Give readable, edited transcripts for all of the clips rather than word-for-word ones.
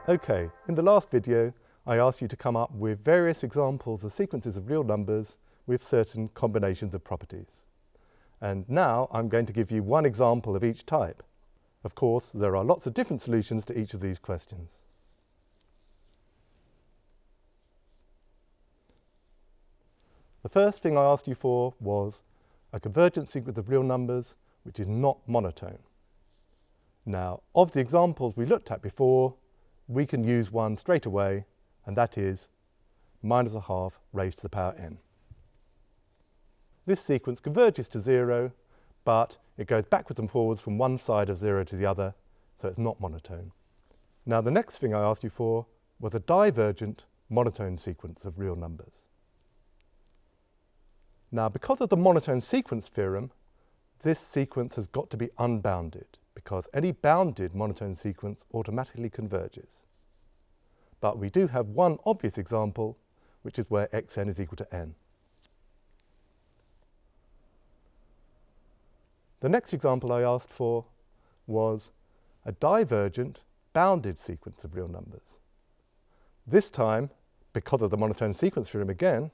Okay, in the last video I asked you to come up with various examples of sequences of real numbers with certain combinations of properties. And now I'm going to give you one example of each type. Of course, there are lots of different solutions to each of these questions. The first thing I asked you for was a convergent sequence of real numbers which is not monotone. Now, of the examples we looked at before, we can use one straight away, and that is -1/2 raised to the power n. This sequence converges to 0, but it goes backwards and forwards from one side of 0 to the other, so it's not monotone. Now, the next thing I asked you for was a divergent monotone sequence of real numbers. Now, because of the monotone sequence theorem, this sequence has got to be unbounded, because any bounded monotone sequence automatically converges. But we do have one obvious example, which is where xn is equal to n. The next example I asked for was a divergent bounded sequence of real numbers. This time, because of the monotone sequence theorem again,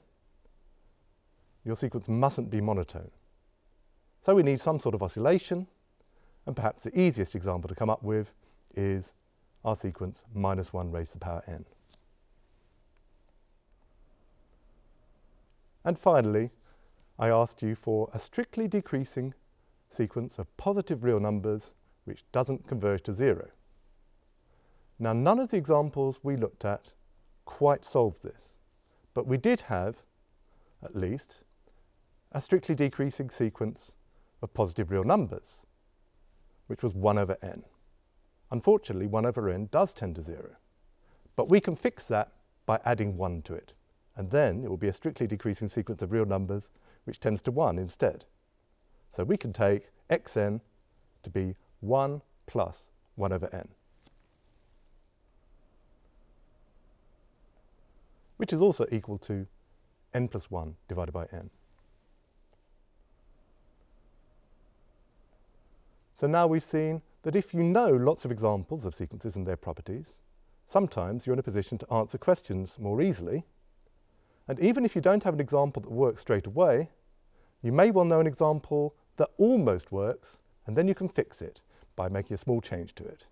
your sequence mustn't be monotone. So we need some sort of oscillation, and perhaps the easiest example to come up with is our sequence -1 raised to the power n. And finally, I asked you for a strictly decreasing sequence of positive real numbers which doesn't converge to 0. Now, none of the examples we looked at quite solved this, but we did have, at least, a strictly decreasing sequence of positive real numbers, which was 1/n. Unfortunately, 1/n does tend to 0, but we can fix that by adding 1 to it, and then it will be a strictly decreasing sequence of real numbers which tends to 1 instead. So we can take xn to be 1 plus 1/n, which is also equal to n plus 1 divided by n. So now we've seen that if you know lots of examples of sequences and their properties, sometimes you're in a position to answer questions more easily. And even if you don't have an example that works straight away, you may well know an example that almost works, and then you can fix it by making a small change to it.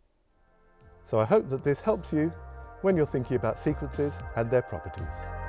So I hope that this helps you when you're thinking about sequences and their properties.